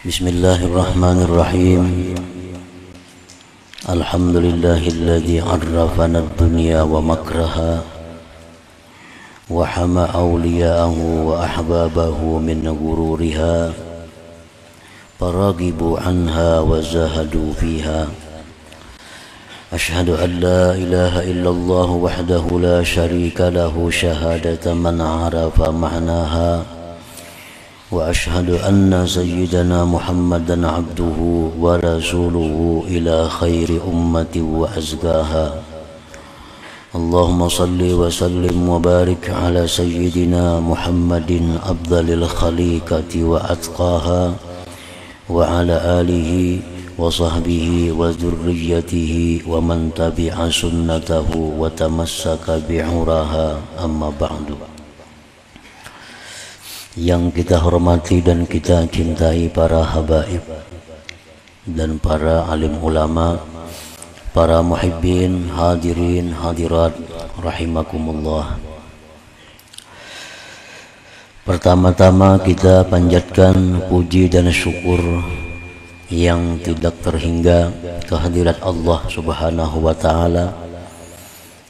Bismillahirrahmanirrahim. Alhamdulillahilladzi 'arrafana ad-dunya wa makraha wa hama awliya'ahu wa ahbabahu min ghururiha faragibu anha wa zahadu fiha. Ashhadu an la ilaha illallah wahdahu la syarika lahu syahadata man 'arafa ma'naha wa ashhadu anna sayyidana Muhammadan abduhu wa rasuluhu ila khairi ummati wa azgaha. Allahumma salli wa sallim wa barik ala sayyidina Muhammadin afdalil khaliqati wa atqaha wa ala alihi wa sahbihi wa dzurriyyatihi wa man tabi'a sunnatahu wa tamassaka bi'uraha, amma ba'du. Yang kita hormati dan kita cintai para habaib dan para alim ulama, para muhibbin, hadirin, hadirat rahimakumullah. Pertama-tama kita panjatkan puji dan syukur yang tidak terhingga kehadirat Allah Subhanahu wa ta'ala,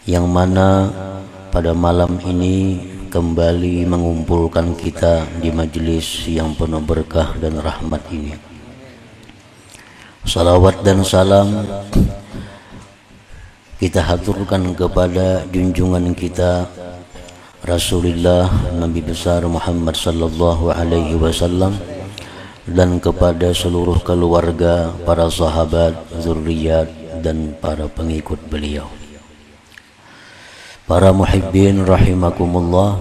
yang mana pada malam ini kembali mengumpulkan kita di majelis yang penuh berkah dan rahmat ini. Salawat dan salam kita haturkan kepada junjungan kita Rasulullah Nabi besar Muhammad sallallahu alaihi wasallam, dan kepada seluruh keluarga, para sahabat, zurriyat dan para pengikut beliau. Para muhibbin rahimakumullah,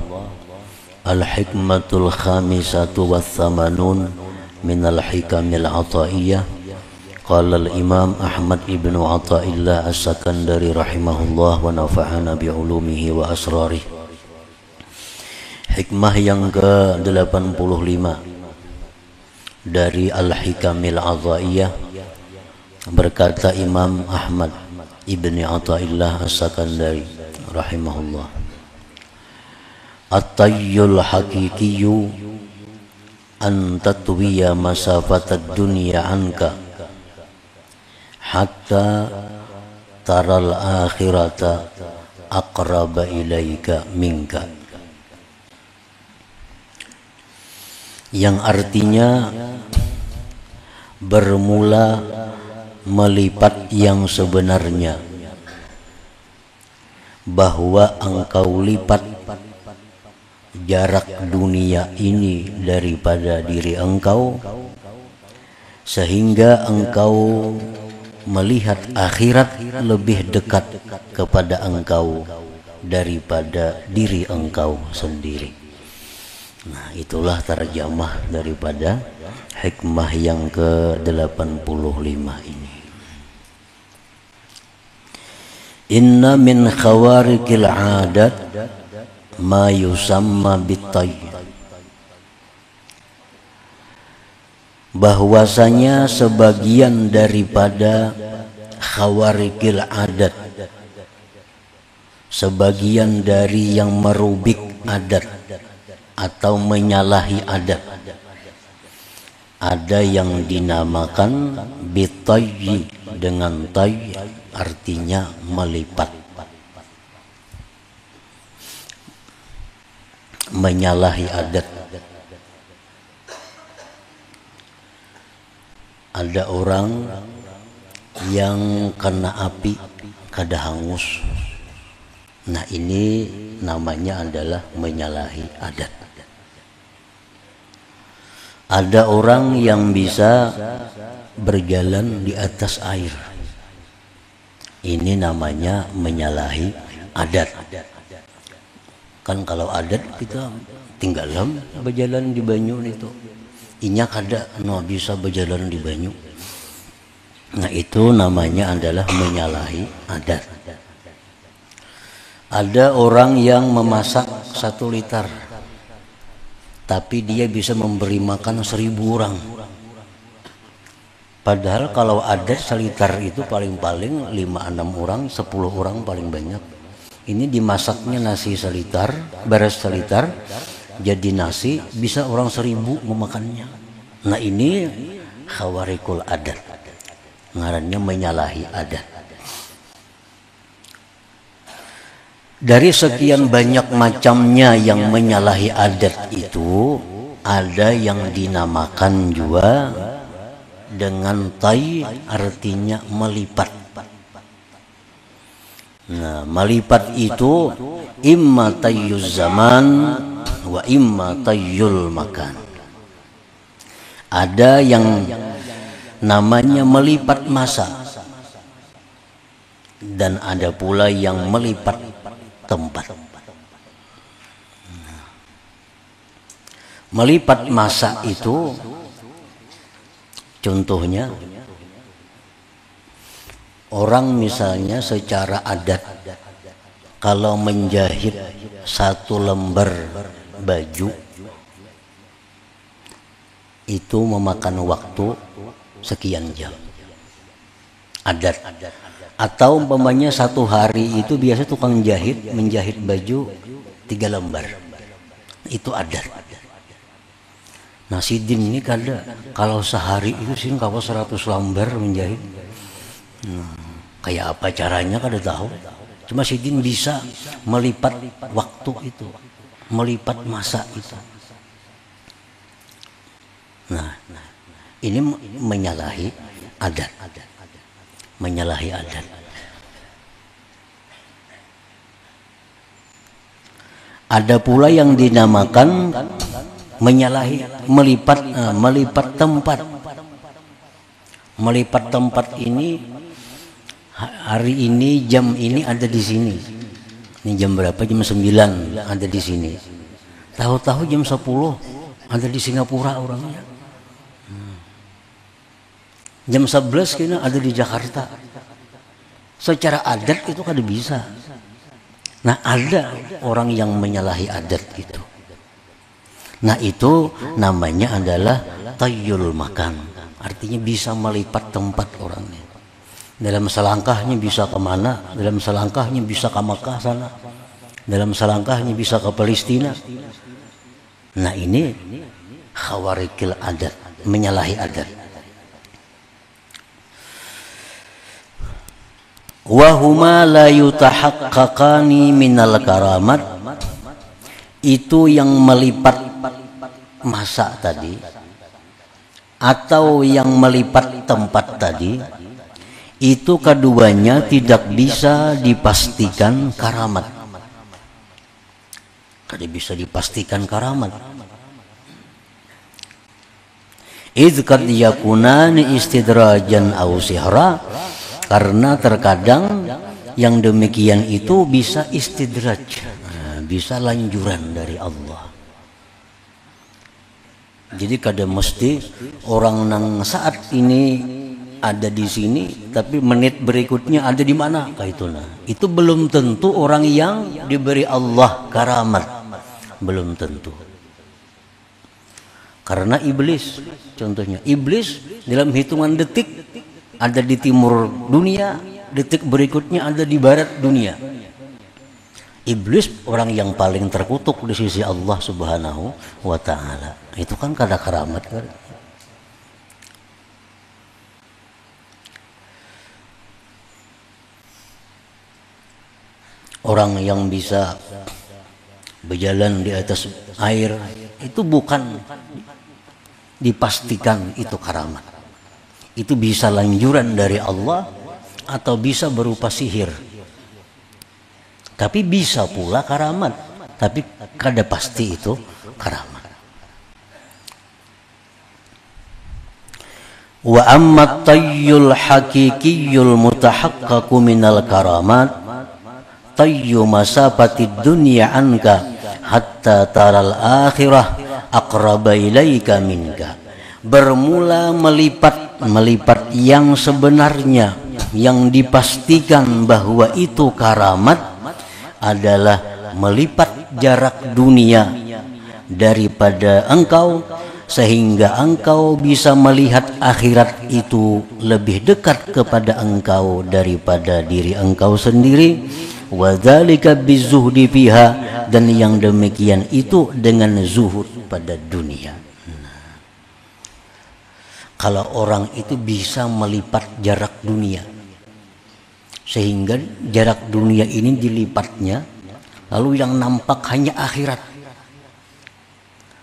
al-hikmatul khamisatu wa thamanun minal hikamil ataiyah. Qala al-imam Ahmad ibn Athaillah as-Sakandari rahimahullah wa nafa'ana bi'ulumihi wa asrarih. Hikmah yang ke-85 dari Al-Hikamil Athaiyah, berkata Imam Ahmad ibni Athaillah as-Sakandari rahimahullah, at-tayyul haqiqiyyu an tatwiya masafatad dunya anka hatta taral akhirata aqraba ilaika minka. Yang artinya bermula melipat yang sebenarnya, bahwa engkau lipat jarak dunia ini daripada diri engkau, sehingga engkau melihat akhirat lebih dekat kepada engkau daripada diri engkau sendiri. Nah, itulah terjemah daripada hikmah yang ke-85 ini. Inna min khawarikil adat ma yusamma bitayy. Bahwasanya sebagian daripada khawarikil adat, sebagian dari yang merubik adat atau menyalahi adat, ada yang dinamakan bitayyi dengan tay, artinya melipat, menyalahi adat. Ada orang yang kena api kada hangus. Nah, ini namanya adalah menyalahi adat. Ada orang yang bisa berjalan di atas air. Ini namanya menyalahi adat. Kan kalau adat kita tinggalan berjalan di banyu itu. Inya kada no bisa berjalan di banyu. Nah, itu namanya adalah menyalahi adat. Ada orang yang memasak 1 liter, tapi dia bisa memberi makan 1000 orang. Padahal kalau ada 1 liter itu paling-paling 5-6 orang, 10 orang paling banyak. Ini dimasaknya nasi 1 liter, beres 1 liter, jadi nasi bisa orang 1000 memakannya. Nah, ini khawarikul adat, ngarannya menyalahi adat. Dari sekian banyak macamnya yang menyalahi adat itu, ada yang dinamakan juga dengan tai, artinya melipat. Nah, melipat itu imma tayyuz zaman wa imma tayyul makan. Ada yang namanya melipat masa, dan ada pula yang melipat tempat. Melipat masa itu contohnya orang misalnya secara adat kalau menjahit satu lembar baju itu memakan waktu sekian jam, adat. Atau umpamanya satu hari itu biasa tukang jahit menjahit baju 3 lembar, itu adat. Nah sidin ini kada, kalau sehari itu sih kalau 100 lembar menjahit, kayak apa caranya kada tahu. Cuma sidin bisa melipat waktu itu, melipat masa itu. Nah ini menyalahi adat. Menyalahi adat. Ada pula yang dinamakan menyalahi melipat tempat. Melipat tempat ini hari ini jam ini ada di sini. Ini jam berapa? Jam 9 ada di sini. Tahu-tahu jam 10 ada di Singapura orangnya. Jam 11 kena ada di Jakarta. Secara adat itu kada bisa. Nah ada orang yang menyalahi adat itu. Nah itu namanya adalah tayyul makan. Artinya bisa melipat tempat orangnya. Dalam selangkahnya bisa kemana, dalam selangkahnya bisa ke Makkah sana, dalam selangkahnya bisa ke Palestina. Nah ini khawarikil adat, menyalahi adat. Wahuma la yutahaqqaqani minal karamat, itu yang melipat masa tadi atau yang melipat tempat tadi, itu keduanya tidak bisa dipastikan karamat. Kada bisa dipastikan karamat. Idz qad yakunani istidrajan aw sihra, karena terkadang yang demikian itu bisa istidraj, bisa lanjuran dari Allah. Jadi kada mesti orang nang saat ini ada di sini, tapi menit berikutnya ada di mana kayak itu. Nah, itu belum tentu orang yang diberi Allah karamat, belum tentu. Karena iblis, contohnya iblis dalam hitungan detik ada di timur dunia, detik berikutnya ada di barat dunia. Iblis orang yang paling terkutuk di sisi Allah Subhanahu wa ta'ala. Itu kan kada karamat kan? Orang yang bisa berjalan di atas air itu bukan dipastikan itu karamat. Itu bisa lanjuran dari Allah atau bisa berupa sihir. Tapi bisa pula karamat, tapi kada pasti itu karamat. Wa amma tayyul haqiqiyyul mutahaqqaqu minal karamat tayyu masafati dunya anka hatta taral akhirah aqraba ilaika minka. Bermula melipat yang sebenarnya, yang dipastikan bahwa itu karamat adalah melipat jarak dunia daripada engkau, sehingga engkau bisa melihat akhirat itu lebih dekat kepada engkau daripada diri engkau sendiri. Wa dzalika bizuhdi fiha, dan yang demikian itu dengan zuhud pada dunia. kalau orang itu bisa melipat jarak dunia, sehingga jarak dunia ini dilipatnya, lalu yang nampak hanya akhirat.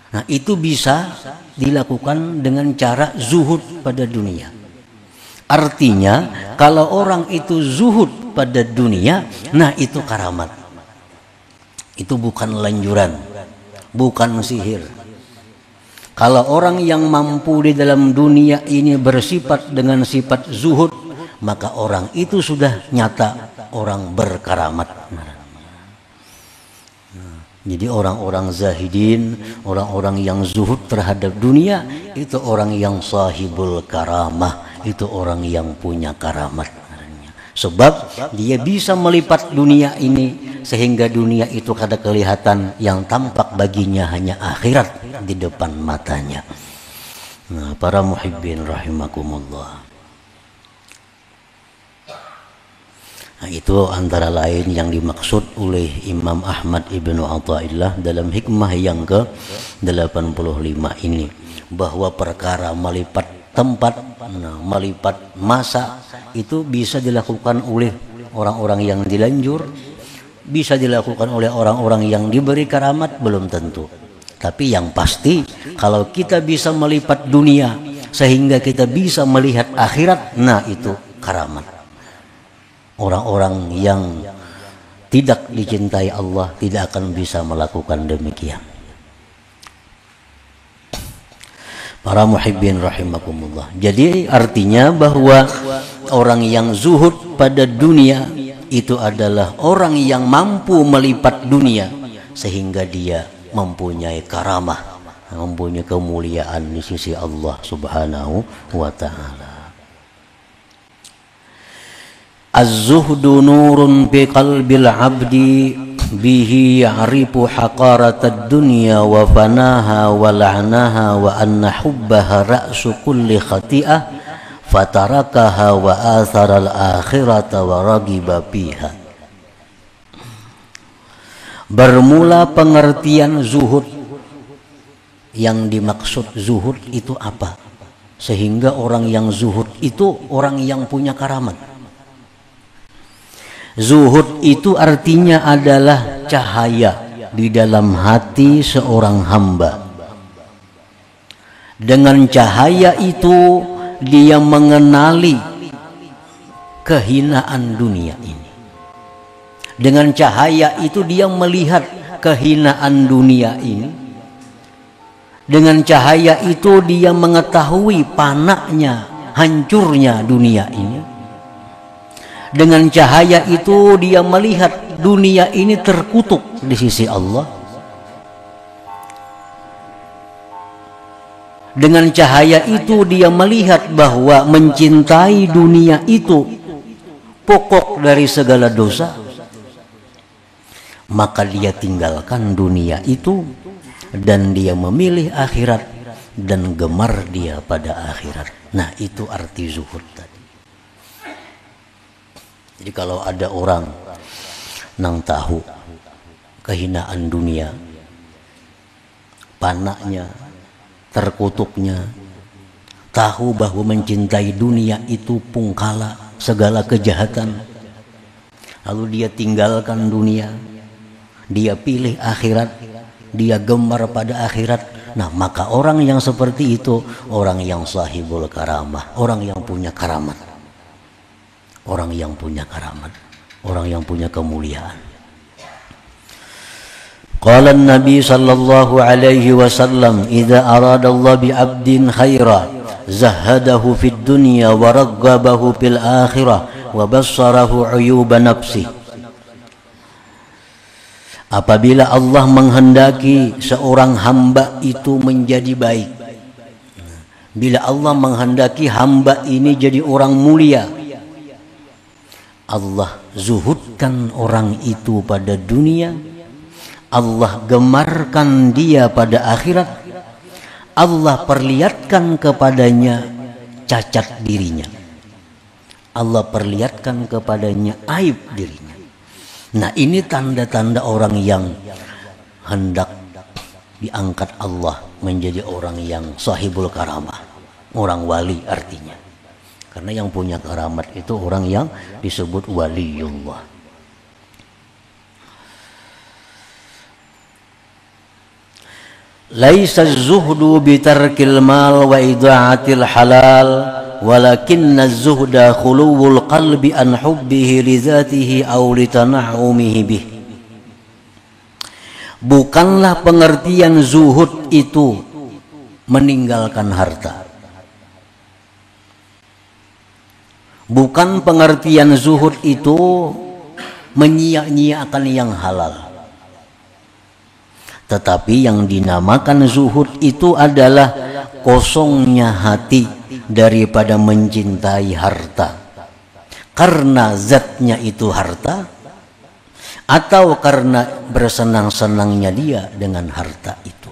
Nah, itu bisa dilakukan dengan cara zuhud pada dunia. Artinya, kalau orang itu zuhud pada dunia, nah itu karamat. Itu bukan lanjuran, bukan sihir. Kalau orang yang mampu di dalam dunia ini bersifat dengan sifat zuhud, maka orang itu sudah nyata orang berkaramat. Jadi orang-orang zahidin, orang-orang yang zuhud terhadap dunia, itu orang yang sahibul karamah, itu orang yang punya karamat. Sebab dia bisa melipat dunia ini sehingga dunia itu kada kelihatan, yang tampak baginya hanya akhirat di depan matanya. Nah, para muhibbin rahimakumullah. Nah, itu antara lain yang dimaksud oleh Imam Ahmad Ibnu Athaillah dalam hikmah yang ke-85 ini, bahwa perkara melipat tempat, melipat masa itu bisa dilakukan oleh orang-orang yang dilanjur, bisa dilakukan oleh orang-orang yang diberi karamat, belum tentu. Tapi yang pasti kalau kita bisa melipat dunia sehingga kita bisa melihat akhirat, nah itu karamat. Orang-orang yang tidak dicintai Allah tidak akan bisa melakukan demikian. Para muhibbin rahimakumullah. Jadi artinya bahwa orang yang zuhud pada dunia itu adalah orang yang mampu melipat dunia sehingga dia mempunyai karamah, mempunyai kemuliaan di sisi Allah Subhanahu wa ta'ala. Az-zuhdu nurun fi qalbil abdi bihi ya'rifu haqaratad dunya wa fanaha wa la'naha wa anna hubbaha ra'su kulli khati'ah fatarakaha wa athara al-akhirata wa ragiba fiha. Bermula pengertian zuhud. Yang dimaksud zuhud itu apa? Sehingga orang yang zuhud itu orang yang punya karamat. Zuhud itu artinya adalah cahaya di dalam hati seorang hamba. Dengan cahaya itu dia mengenali kehinaan dunia ini. Dengan cahaya itu dia melihat kehinaan dunia ini. Dengan cahaya itu dia mengetahui panaknya, hancurnya dunia ini. Dengan cahaya itu dia melihat dunia ini terkutuk di sisi Allah. Dengan cahaya itu dia melihat bahwa mencintai dunia itu pokok dari segala dosa. Maka dia tinggalkan dunia itu dan dia memilih akhirat dan gemar dia pada akhirat. Nah, itu arti zuhud tadi. Jadi kalau ada orang nang tahu kehinaan dunia, panaknya, terkutuknya, tahu bahwa mencintai dunia itu pungkala segala kejahatan, lalu dia tinggalkan dunia, dia pilih akhirat, dia gemar pada akhirat. Nah, maka orang yang seperti itu orang yang sahibul karamah, orang yang punya karamat. Orang yang punya karamat, orang yang punya kemuliaan. Qala an-nabi sallallahu alaihi wasallam, "Idza arada Allah bi 'abdin khaira, zahadahu fid dunya wa raggabahu fil akhirah wa bassarahu 'uyuba nafsi." Apabila Allah menghendaki seorang hamba itu menjadi baik, bila Allah menghendaki hamba ini jadi orang mulia, Allah zuhudkan orang itu pada dunia, Allah gemarkan dia pada akhirat, Allah perlihatkan kepadanya cacat dirinya, Allah perlihatkan kepadanya aib dirinya. Nah, ini tanda-tanda orang yang hendak diangkat Allah menjadi orang yang sahibul karamah. orang wali artinya. Karena yang punya keramat itu orang yang disebut waliullah. Laisa az-zuhdu bitarkil mal wa ida'atil halal, walakinna az-zuhda khuluwul qalbi an hubbihi li dzatihi aw li tana'umihi bih. Bukanlah pengertian zuhud itu meninggalkan harta. Bukan pengertian zuhud itu menyia-nyiakan yang halal. Tetapi yang dinamakan zuhud itu adalah kosongnya hati daripada mencintai harta. Karena zatnya itu harta, atau karena bersenang-senangnya dia dengan harta itu.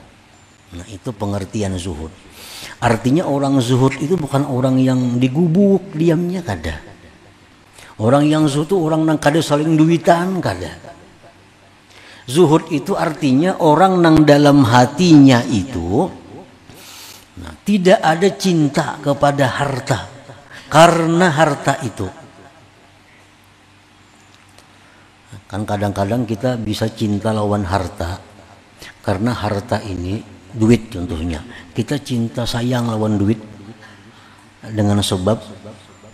Nah, itu pengertian zuhud. Artinya orang zuhud itu bukan orang yang digubuk diamnya kada. Orang yang zuhud itu orang nang kada saling duitan kada. Zuhud itu artinya orang nang dalam hatinya itu tidak ada cinta kepada harta karena harta itu. Kan kadang-kadang kita bisa cinta lawan harta karena harta ini duit contohnya. Kita cinta sayang lawan duit dengan sebab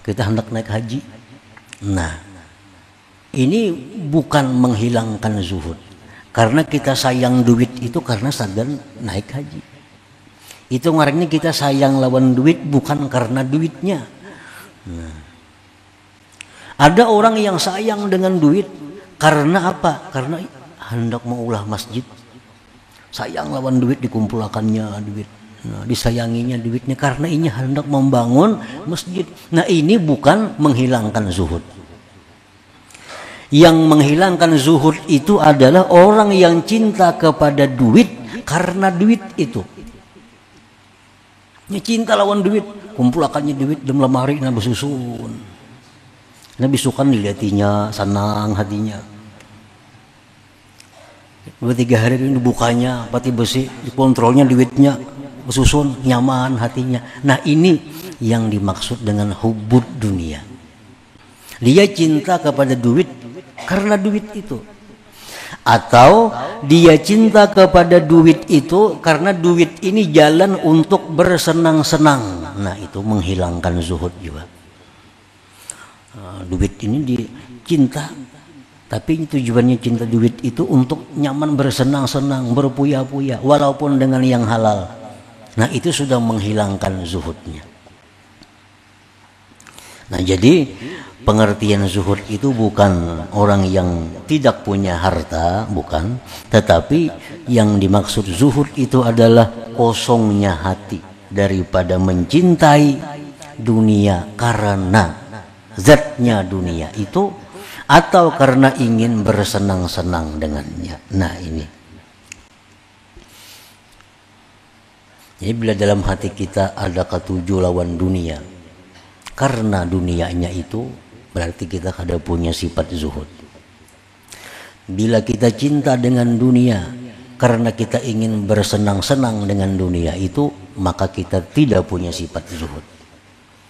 kita hendak naik haji. Nah, ini bukan menghilangkan zuhud. Karena kita sayang duit itu karena sagan naik haji. Itu ngarannya kita sayang lawan duit bukan karena duitnya. Nah, ada orang yang sayang dengan duit karena apa? Karena hendak mengulah masjid. Sayang lawan duit, dikumpulkannya duit. Nah, disayanginya duitnya karena ini hendak membangun masjid. Nah, ini bukan menghilangkan zuhud. Yang menghilangkan zuhud itu adalah orang yang cinta kepada duit karena duit itu. Ini cinta lawan duit, kumpulkannya duit dalam lemari na bersusun. Nabi sukan diliatinya, senang hatinya. 2-3 hari ini bukanya, pati besi, dikontrolnya duitnya, bersusun, nyaman hatinya. Nah, ini yang dimaksud dengan hubbud dunia. Dia cinta kepada duit karena duit itu, atau dia cinta kepada duit itu karena duit ini jalan untuk bersenang-senang. Nah, itu menghilangkan zuhud juga. Duit ini dicinta, tapi tujuannya cinta duit itu untuk nyaman bersenang-senang, berpuya-puya, walaupun dengan yang halal. Nah, itu sudah menghilangkan zuhudnya. Nah, jadi pengertian zuhud itu bukan orang yang tidak punya harta, bukan. Tetapi yang dimaksud zuhud itu adalah kosongnya hati daripada mencintai dunia karena zatnya dunia itu, atau karena ingin bersenang-senang dengannya. Nah, ini. Jadi bila dalam hati kita ada ketujuh lawan dunia, karena dunianya itu berarti kita kada punya sifat zuhud. Bila kita cinta dengan dunia karena kita ingin bersenang-senang dengan dunia itu, maka kita tidak punya sifat zuhud.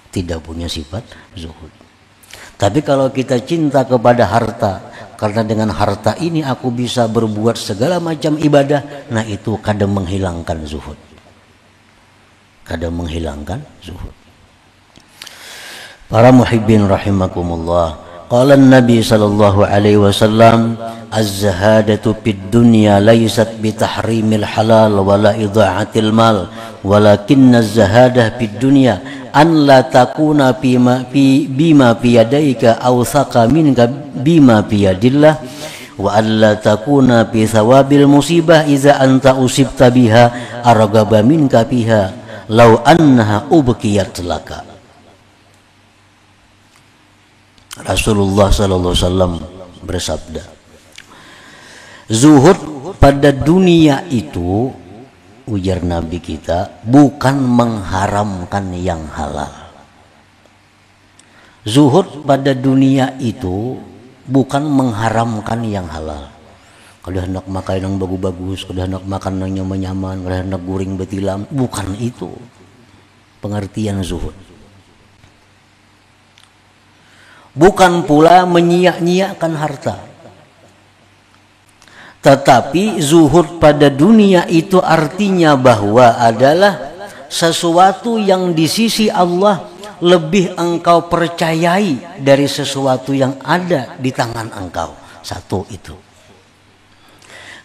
Tidak punya sifat zuhud. Tapi kalau kita cinta kepada harta, karena dengan harta ini aku bisa berbuat segala macam ibadah, nah itu kadang menghilangkan zuhud. Kadang menghilangkan zuhud. Para muhibbin rahimakumullah, qala an-nabi sallallahu alaihi wasallam, az-zahadatu fid dunya laysat bi tahrimil halal wala idha'atil mal, walakinna az-zahadah fid dunya an la takuna bima fi yadayka awthaqa minka bima fi yadillah, wa an la takuna fi thawabil musibah iza anta usibta biha argaba minka biha law annaha ubqiyat laka. Rasulullah sallallahu alaihi wasallam bersabda, zuhud pada dunia itu, ujar Nabi kita, bukan mengharamkan yang halal. Zuhud pada dunia itu bukan mengharamkan yang halal. Kalau hendak makan yang bagus-bagus, kalau hendak makan yang nyaman-nyaman, kalau hendak guring betilam, bukan itu. pengertian zuhud. Bukan pula menyia-nyiakan harta. Tetapi zuhud pada dunia itu artinya bahwa adalah sesuatu yang di sisi Allah lebih engkau percayai dari sesuatu yang ada di tangan engkau. Satu itu.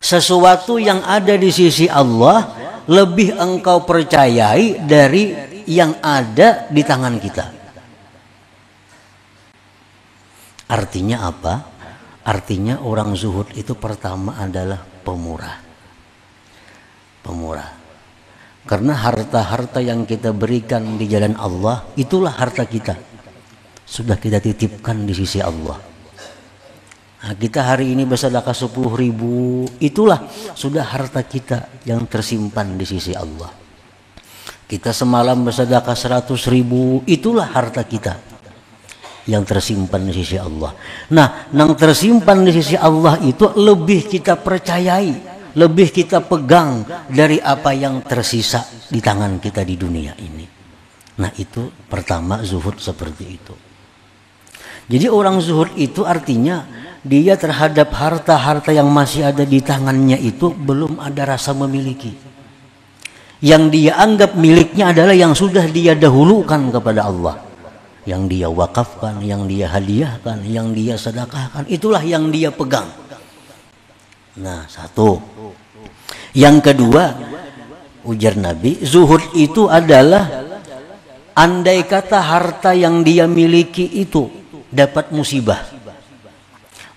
Sesuatu yang ada di sisi Allah lebih engkau percayai dari yang ada di tangan kita. Artinya apa? Artinya orang zuhud itu pertama adalah pemurah. Pemurah. Karena harta-harta yang kita berikan di jalan Allah, itulah harta kita. Sudah kita titipkan di sisi Allah. Nah, kita hari ini bersedekah 10.000, itulah sudah harta kita yang tersimpan di sisi Allah. Kita semalam bersedekah 100.000, itulah harta kita yang tersimpan di sisi Allah. Nah, yang tersimpan di sisi Allah itu lebih kita percayai, lebih kita pegang dari apa yang tersisa di tangan kita di dunia ini. Nah, itu pertama zuhud seperti itu. Jadi orang zuhud itu artinya dia terhadap harta-harta yang masih ada di tangannya itu belum ada rasa memiliki. Yang dia anggap miliknya adalah yang sudah dia dahulukan kepada Allah. Yang dia wakafkan, yang dia hadiahkan, yang dia sedekahkan, itulah yang dia pegang. Nah, satu. Yang kedua, ujar Nabi, zuhud itu adalah andai kata harta yang dia miliki itu dapat musibah,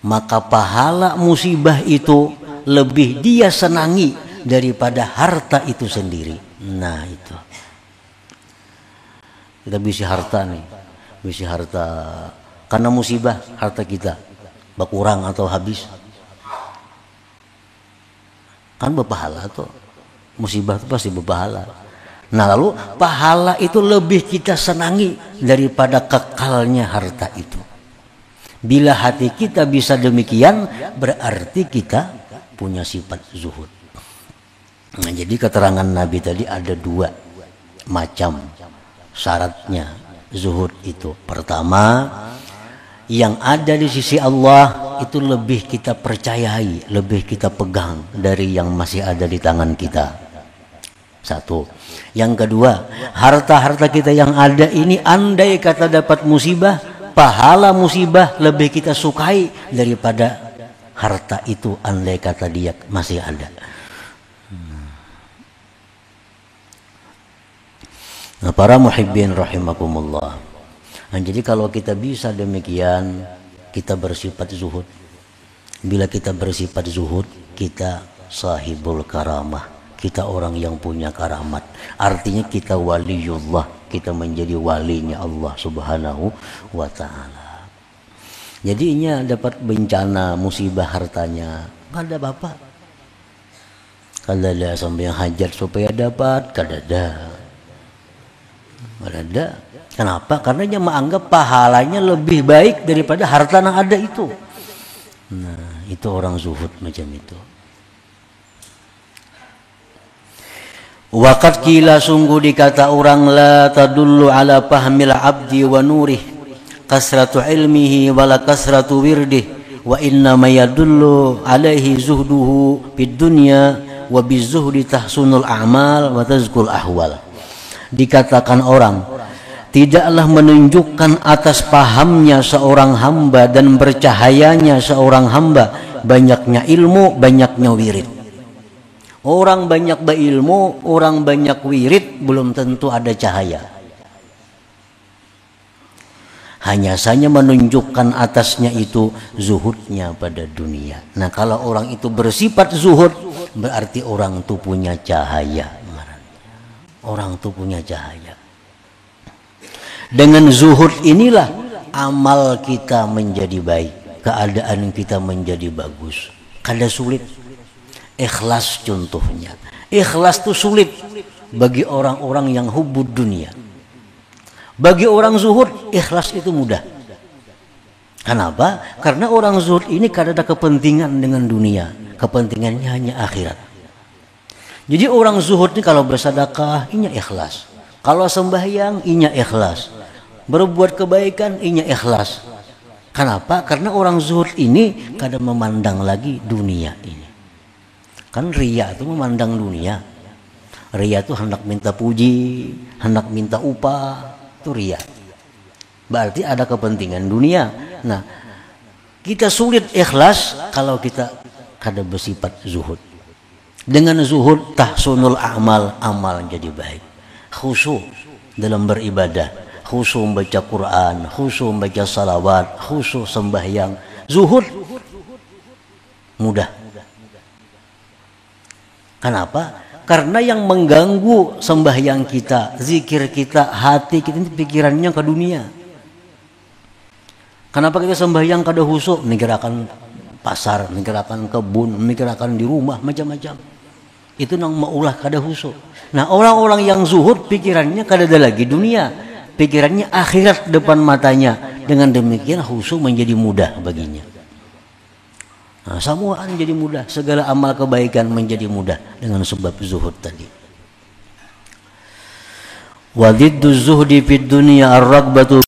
maka pahala musibah itu lebih dia senangi daripada harta itu sendiri. Nah, itu. Kita bisi harta nih, bisi harta karena musibah harta kita berkurang atau habis. Kan berpahala tuh, musibah itu pasti berpahala. Nah, lalu pahala itu lebih kita senangi daripada kekalnya harta itu. Bila hati kita bisa demikian, berarti kita punya sifat zuhud. Nah, jadi keterangan Nabi tadi ada dua macam syaratnya zuhud itu. Pertama, yang ada di sisi Allah itu lebih kita percayai, lebih kita pegang dari yang masih ada di tangan kita. Satu. Yang kedua, harta-harta kita yang ada ini andai kata dapat musibah, pahala musibah lebih kita sukai daripada harta itu andai kata dia masih ada. Nah, para muhibbin rahimakumullah. Nah, jadi kalau kita bisa demikian, kita bersifat zuhud. Bila kita bersifat zuhud, kita sahibul karamah. Kita orang yang punya karamat. Artinya kita waliullah, kita menjadi walinya Allah Subhanahu wa ta'ala. Jadinya dapat bencana, musibah hartanya, nggak ada bapak. Kalau ada sampai yang hajat supaya dapat, kadada. Ada. Kenapa? Karena dia menganggap pahalanya lebih baik daripada harta yang ada itu. Nah, itu orang zuhud macam itu. Waqad qila, sungguh dikata orang, la tadullu ala fahmil abdi wa nurih kasratu ilmihi wala kasratu wirdih wa inna ma yadullu alaihi zuhduhu fid dunya wa bizuhdi tahsunul a'mal wa tazkul ahwal. Dikatakan orang, tidaklah menunjukkan atas pahamnya seorang hamba dan bercahayanya seorang hamba banyaknya ilmu, banyaknya wirid. Orang banyak berilmu, orang banyak wirid, belum tentu ada cahaya. Hanya saja menunjukkan atasnya itu zuhudnya pada dunia. Nah, kalau orang itu bersifat zuhud, berarti orang itu punya cahaya. Orang itu punya cahaya. Dengan zuhud inilah amal kita menjadi baik, keadaan kita menjadi bagus. Kada sulit. Ikhlas contohnya. Ikhlas itu sulit bagi orang-orang yang hubud dunia. Bagi orang zuhud, ikhlas itu mudah. Kenapa? Karena orang zuhud ini kada ada kepentingan dengan dunia. Kepentingannya hanya akhirat. Jadi orang zuhud ini kalau bersedekah, ini ikhlas. Kalau sembahyang inya ikhlas, berbuat kebaikan inya ikhlas. Kenapa? Karena orang zuhud ini kadang memandang lagi dunia ini. Kan riya itu memandang dunia. Riya itu hendak minta puji, hendak minta upah, itu riya. Berarti ada kepentingan dunia. Nah, kita sulit ikhlas kalau kita kada bersifat zuhud. Dengan zuhud tahsunul amal, amal jadi baik. Khusyuk dalam beribadah, khusyuk membaca Quran, khusyuk membaca salawat, khusyuk sembahyang. Zuhud mudah. Kenapa? Karena yang mengganggu sembahyang kita, zikir kita, hati kita ini pikirannya ke dunia. Kenapa kita sembahyang kada khusyuk? Mikirakan pasar, mikirakan kebun, mikirakan di rumah, macam-macam. Itu nang maulah kada khusyuk. Nah, orang-orang yang zuhud pikirannya kada ada lagi dunia. Pikirannya akhirat depan matanya. Dengan demikian khusyuk menjadi mudah baginya. Nah, semuaan jadi mudah, segala amal kebaikan menjadi mudah dengan sebab zuhud tadi. Wa dhiddu zuhdi fid dunya ar-raghbatu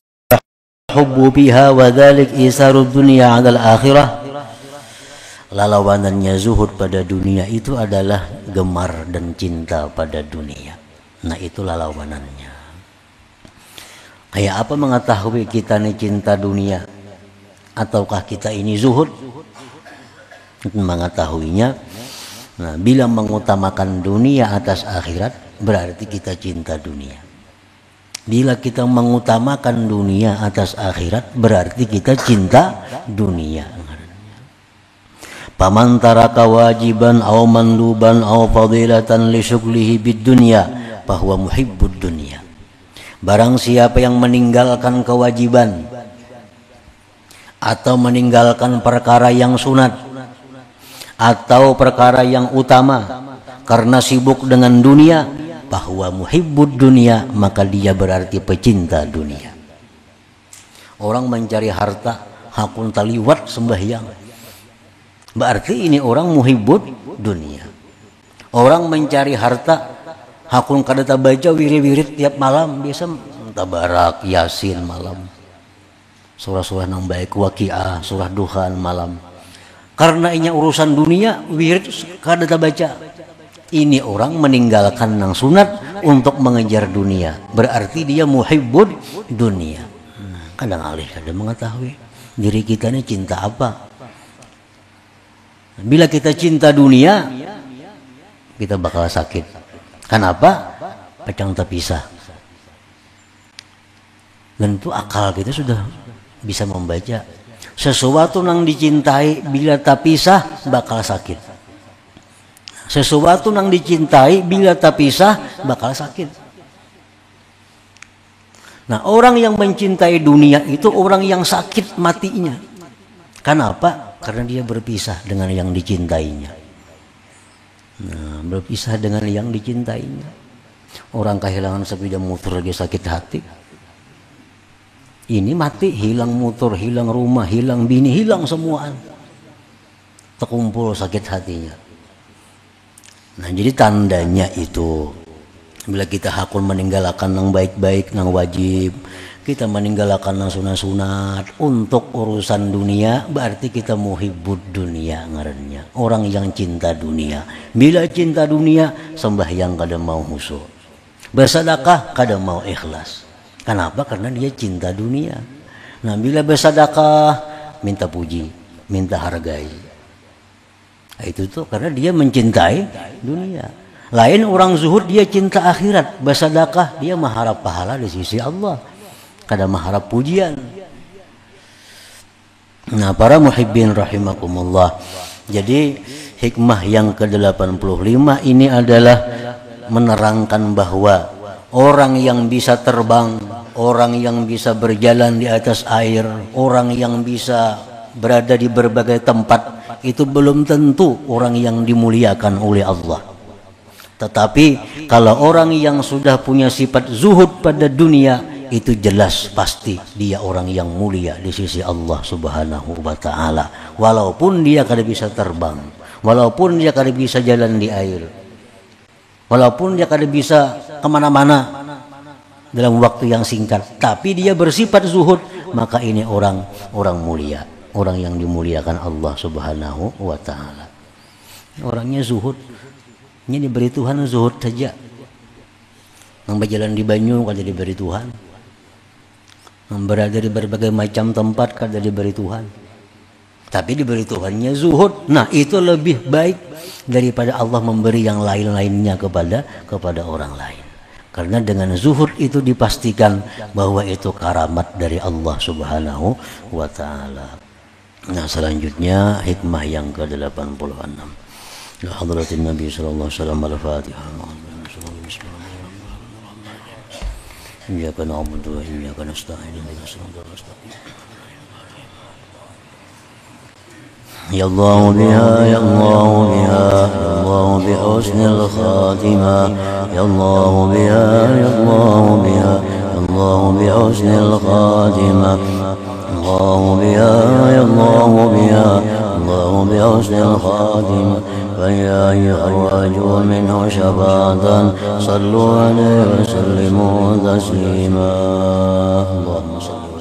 hubbu biha wa dhalik isaru dunya 'ala al-akhirah. Lawanannya zuhud pada dunia itu adalah gemar dan cinta pada dunia. Nah, itu lawanannya. Kayak apa mengetahui kita ini cinta dunia ataukah kita ini zuhud? Mengetahuinya, nah, bila mengutamakan dunia atas akhirat berarti kita cinta dunia. Bila kita mengutamakan dunia atas akhirat berarti kita cinta dunia. Paman taraka wajiban aw manduban aw fadilatan li syughlihi bid dunya fahuwa muhibbud dunya. Barang siapa yang meninggalkan kewajiban atau meninggalkan perkara yang sunat atau perkara yang utama karena sibuk dengan dunia, bahwa muhibbud dunia, maka dia berarti pecinta dunia. Orang mencari harta hakun taliwat sembahyang, berarti ini orang muhibbud dunia. Orang mencari harta hakun kada baca wirid-wirid tiap malam, biasa tabarak yasin malam, surah-surah nang baik, waqiah, surah duhan malam. Karena ini urusan dunia, wirid kada baca. Ini orang meninggalkan nang sunat untuk mengejar dunia. Berarti dia muhibbud dunia. Kadang alih kadang mengetahui diri kita ini cinta apa. Bila kita cinta dunia, kita bakal sakit. Kenapa? Pecang terpisah. Dan itu akal kita sudah bisa membaca. Sesuatu yang dicintai bila tak pisah bakal sakit. Sesuatu yang dicintai bila tak pisah bakal sakit. Nah, orang yang mencintai dunia itu orang yang sakit matinya. Kenapa? Karena dia berpisah dengan yang dicintainya. Nah, berpisah dengan yang dicintainya. Orang kehilangan sepeda motor lagi sakit hati. Ini mati, hilang motor, hilang rumah, hilang bini, hilang semuaan. Terkumpul sakit hatinya. Nah, jadi tandanya itu bila kita hakun meninggalkan yang baik-baik, yang wajib, kita meninggalkan yang sunat-sunat untuk urusan dunia, berarti kita muhibbud dunia ngarannya. Orang yang cinta dunia. Bila cinta dunia, sembahyang kada mau khusyuk. Bersedekah kada mau ikhlas. Kenapa? Karena dia cinta dunia. Nah, bila bersedekah minta puji, minta hargai. Nah, itu tuh karena dia mencintai dunia. Lain orang zuhud dia cinta akhirat, bersedekah dia mengharap pahala di sisi Allah. Kada mengharap pujian. Nah, para muhibbin rahimakumullah. Jadi hikmah yang ke-85 ini adalah menerangkan bahwa orang yang bisa terbang, orang yang bisa berjalan di atas air, orang yang bisa berada di berbagai tempat, itu belum tentu orang yang dimuliakan oleh Allah. Tetapi kalau orang yang sudah punya sifat zuhud pada dunia, itu jelas pasti dia orang yang mulia di sisi Allah Subhanahu wa ta'ala. Walaupun dia kada bisa terbang, walaupun dia kada bisa jalan di air, walaupun dia kada bisa kemana-mana, dalam waktu yang singkat, tapi dia bersifat zuhud, maka ini orang mulia, orang yang dimuliakan Allah Subhanahu wa taala. Orangnya zuhud, ini diberi Tuhan zuhud saja. Yang berjalan di banyu kada diberi Tuhan, yang berada di berbagai macam tempat kada diberi Tuhan, tapi diberi Tuhannya zuhud. Nah, itu lebih baik daripada Allah memberi yang lain-lainnya kepada orang lain. Karena dengan zuhud itu dipastikan bahwa itu karamat dari Allah Subhanahu wa taala. Nah, selanjutnya hikmah yang ke-86. La hadratin Nabi sallallahu alaihi wasallam al-Fatihah. Iyyaka na'budu wa iyyaka nasta'in. Ya Allah biha, ya Allah biha, ya Allah bi husnil khatimah. Ya Allah biha, ya Allah biha, ya Allah bi husnil khatimah. Allah biha, ya Allah biha, Allah bi husnil khatimah. فيا أيها الرجل منه شفاعة صلوا عليه وسلموا تسليما. اللهم صل